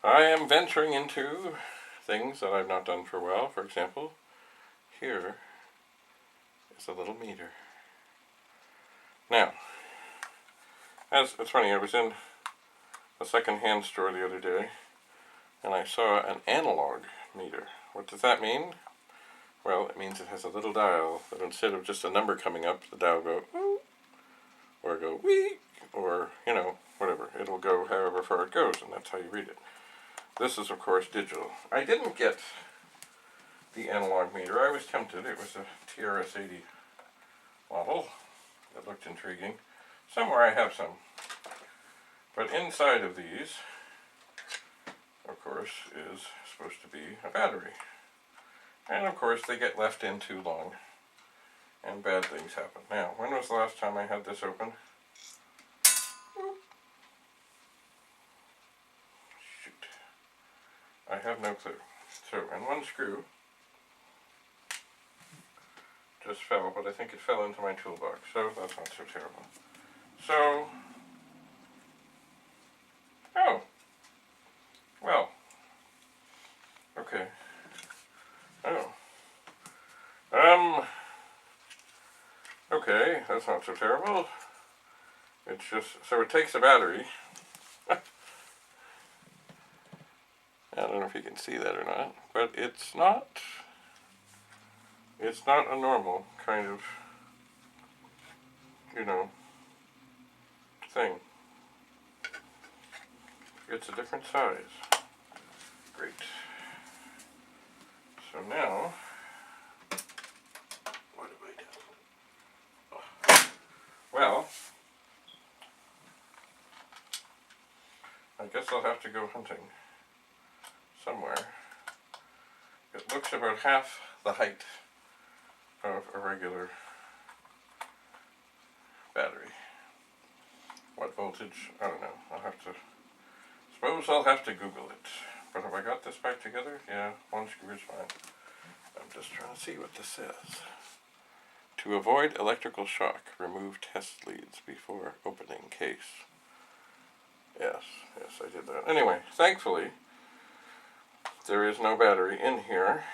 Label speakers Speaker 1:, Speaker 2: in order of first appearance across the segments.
Speaker 1: I am venturing into things that I've not done for a while. For example, here is a little meter. Now, it's funny, I was in a second-hand store the other day, and I saw an analog meter. What does that mean? Well, it means it has a little dial that instead of just a number coming up, the dial go ooh, or go wee, or, whatever. It'll go however far it goes, and that's how you read it. This is, of course, digital. I didn't get the analog meter. I was tempted. It was a TRS-80 model. It looked intriguing. Somewhere I have some. But inside of these, of course, is supposed to be a battery. And of course they get left in too long and bad things happen. Now, when was the last time I had this open? Shoot. I have no clue. So, and one screw just fell, but I think it fell into my toolbox, so that's not so terrible. So, oh, well, okay. Oh. Okay, that's not so terrible. It's just, so it takes a battery. I don't know if you can see that or not, but it's not a normal kind of, thing. It's a different size. Great. So now, what have I done? Oh. Well, I guess I'll have to go hunting somewhere. It looks about half the height of a regular battery. What voltage? I don't know. Suppose I'll have to Google it. But have I got this back together? Yeah, one screw is fine. I'm just trying to see what this says. To avoid electrical shock, remove test leads before opening case. Yes, I did that. Anyway, thankfully, there is no battery in here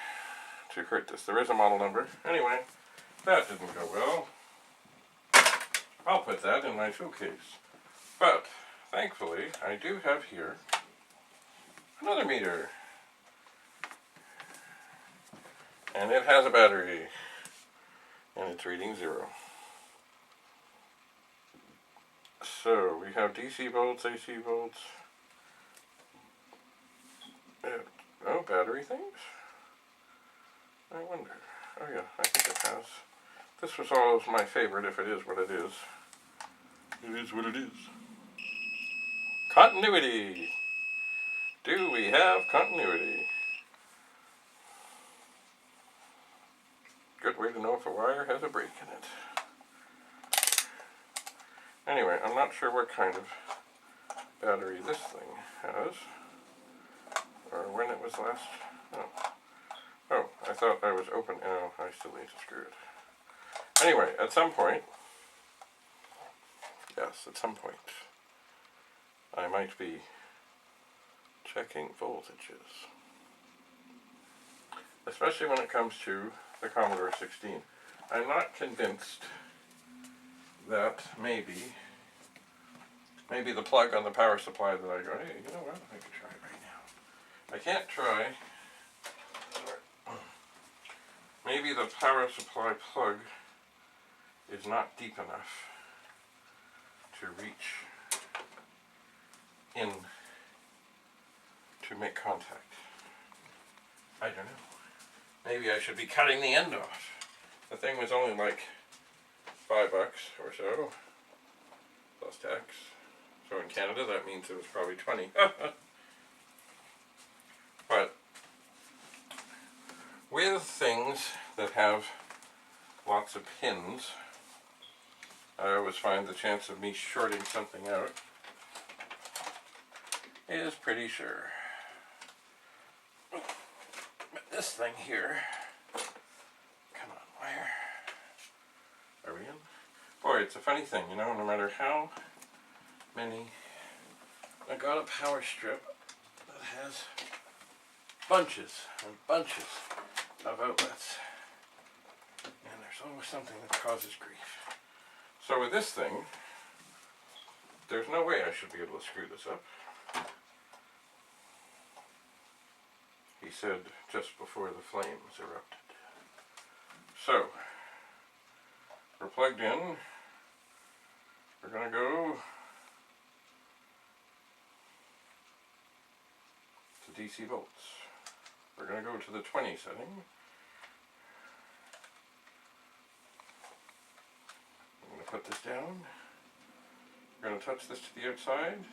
Speaker 1: to hurt this. There is a model number. Anyway, that didn't go well. I'll put that in my tool case. But, thankfully, I do have here another meter. And it has a battery. And it's reading 0. So, we have DC volts, AC volts. Oh, battery things? I wonder. Oh yeah, I think it has. This was always my favorite, if it is what it is. It is what it is. Continuity! Do we have continuity? Good way to know if a wire has a break in it. Anyway, I'm not sure what kind of battery this thing has, or when it was last. Oh, I thought I was open. Oh, I still need to screw it. Anyway, at some point, I might be checking voltages. Especially when it comes to the Commodore 16. I'm not convinced that maybe the plug on the power supply that I go, hey, you know what, I could try it right now. I can't try. Maybe the power supply plug is not deep enough to reach in to make contact. I don't know. Maybe I should be cutting the end off. The thing was only like $5 or so, plus tax. So in Canada that means it was probably 20. But with things that have lots of pins, I always find the chance of me shorting something out is pretty sure. But this thing here, come on, wire. Are we in? Boy, it's a funny thing, no matter how many, I got a power strip that has bunches and bunches of outlets, and there's always something that causes grief. So with this thing, there's no way I should be able to screw this up. He said just before the flames erupted. So, we're plugged in. We're going to go to DC volts. We're going to go to the 20 setting. I'm going to put this down. We're going to touch this to the outside.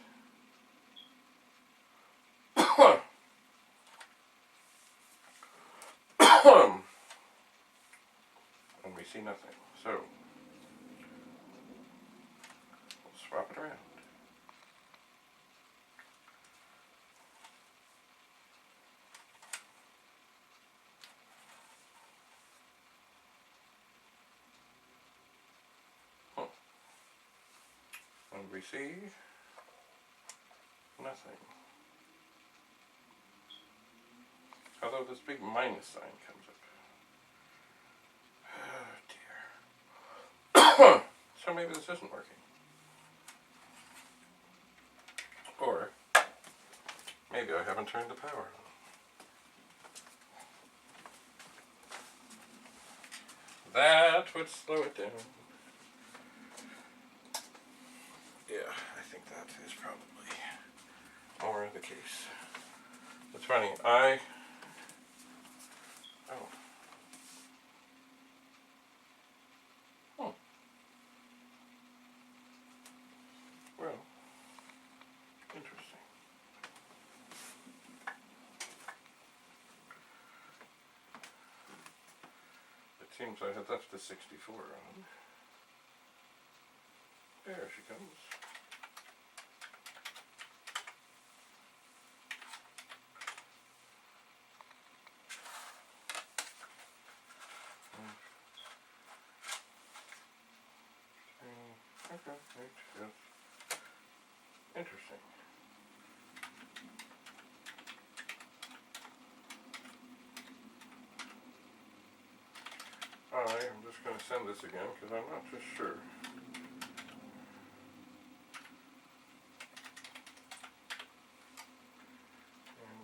Speaker 1: And we see nothing. So, we'll swap it around. And we see nothing. Although this big minus sign comes up. Oh dear. So maybe this isn't working. Or maybe I haven't turned the power on. That would slow it down. Yeah, I think that is probably more the case. It's funny, well, interesting. It seems I had left the 64 on. There she comes. Okay, right, yes. Interesting. I'm just going to send this again because I'm not just sure. And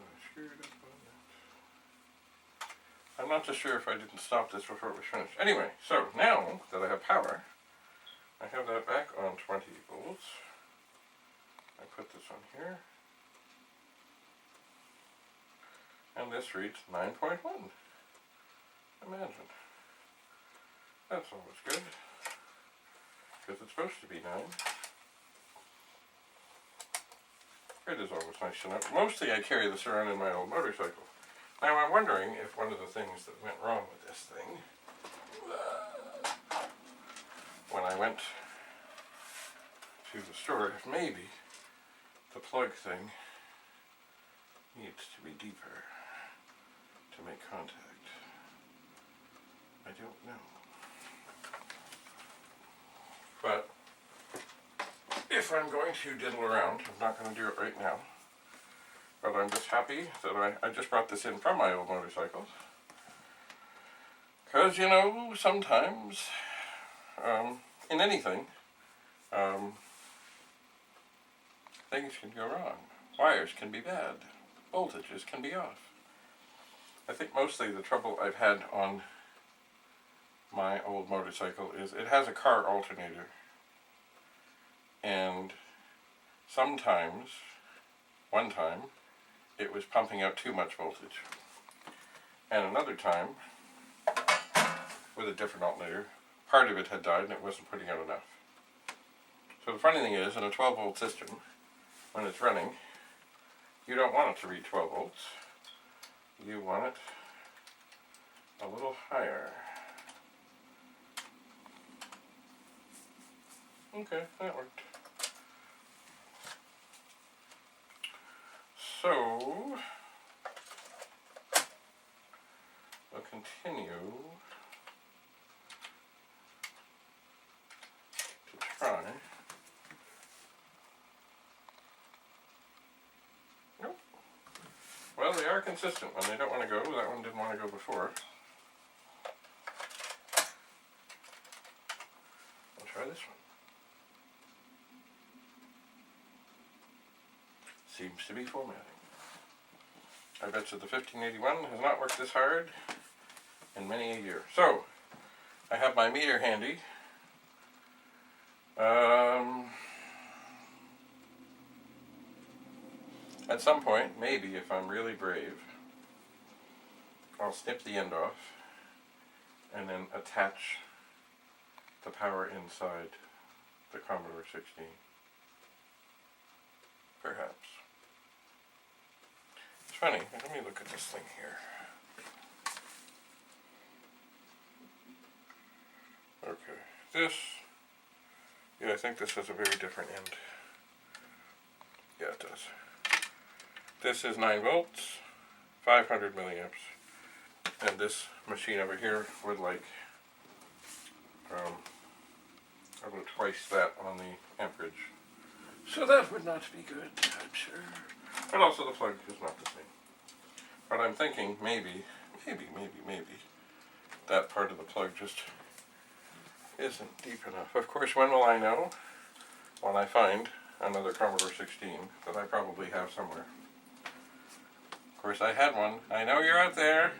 Speaker 1: I screwed up on that. I'm not just sure if I didn't stop this before it was finished. Anyway, so now that I have power, I have that back on 20 volts. I put this on here. And this reads 9.1. Imagine. That's always good. Because it's supposed to be 9. It is always nice to know. Mostly I carry this around in my old motorcycle. Now I'm wondering if one of the things that went wrong with this thing, when I went to the store, if maybe the plug thing needs to be deeper to make contact. I don't know. But if I'm going to diddle around, I'm not going to do it right now. But I'm just happy that I just brought this in from my old motorcycle. Because, you know, sometimes, in anything, things can go wrong. Wires can be bad. Voltages can be off. I think mostly the trouble I've had on my old motorcycle is it has a car alternator. And sometimes, one time, it was pumping out too much voltage. And another time, with a different alternator, part of it had died and it wasn't putting out enough. So the funny thing is, in a 12 volt system, when it's running, you don't want it to read 12 volts. You want it a little higher. Okay, that worked. So, we'll continue to try. Nope. are consistent when they don't want to go. That one didn't want to go before. I'll try this one. Seems to be formatting. I bet you the 1581 has not worked this hard in many a year. So, I have my meter handy. At some point, maybe if I'm really brave, I'll snip the end off and then attach the power inside the Commodore 16. Perhaps. It's funny, let me look at this thing here. Okay, this, yeah, I think this has a very different end. Yeah, it does. This is 9 volts, 500 milliamps, and this machine over here would like about twice that on the amperage. So that would not be good, I'm sure. And also the plug is not the same. But I'm thinking maybe that part of the plug just isn't deep enough. Of course, when will I know? When I find another Commodore 16 that I probably have somewhere. Of course, I had one. I know you're out there.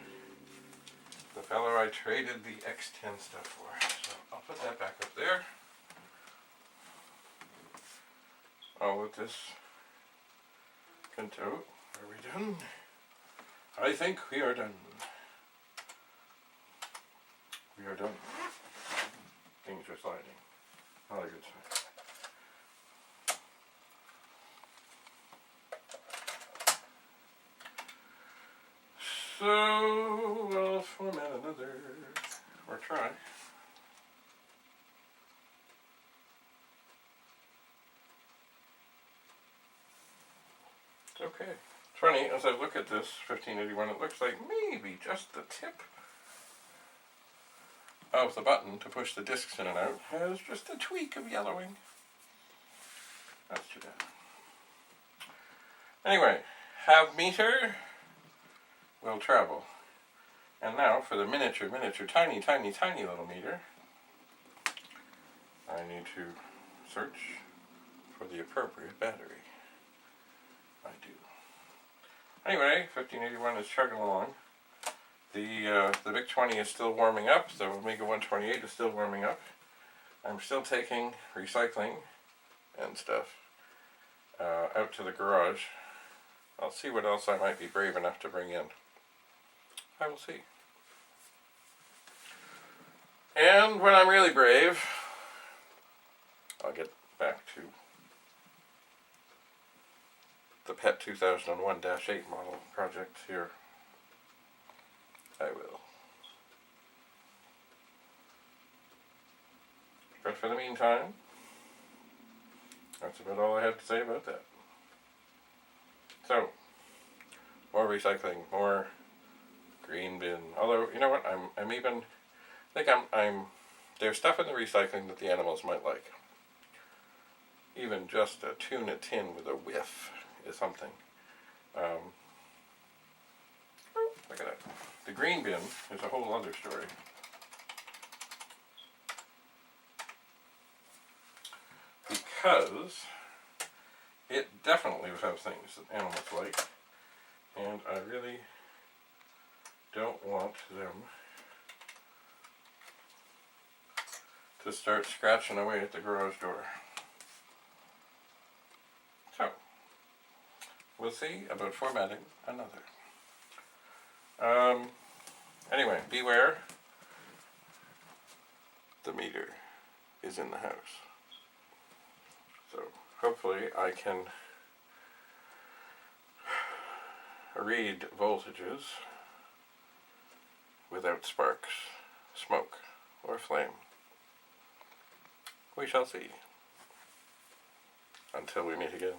Speaker 1: The fellow I traded the X10 stuff for. So I'll put that back up there. I'll let this can tote. Are we done? I think we are done. We are done. Things are sliding. Not a good sign. So I'll format another, or try. Okay. It's funny, as I look at this 1581, it looks like maybe just the tip of the button to push the discs in and out has just a tweak of yellowing. That's too bad. Anyway, have meter will travel. And now for the miniature, tiny little meter, I need to search for the appropriate battery. I do. Anyway, 1581 is chugging along. The VIC-20 is still warming up. The Omega 128 is still warming up. I'm still taking recycling and stuff out to the garage. I'll see what else I might be brave enough to bring in. I will see. And when I'm really brave, I'll get back to the PET 2001-8 model project here. I will. But for the meantime, that's about all I have to say about that. So, more recycling, more green bin. Although, you know what, there's stuff in the recycling that the animals might like. Even just a tuna tin with a whiff is something. Look at that. The green bin is a whole other story. Because it definitely would have things that animals like, and I really don't want them to start scratching away at the garage door. So, we'll see about formatting another. Anyway, beware. The meter is in the house. So, hopefully I can read voltages without sparks, smoke, or flame. We shall see. Until we meet again.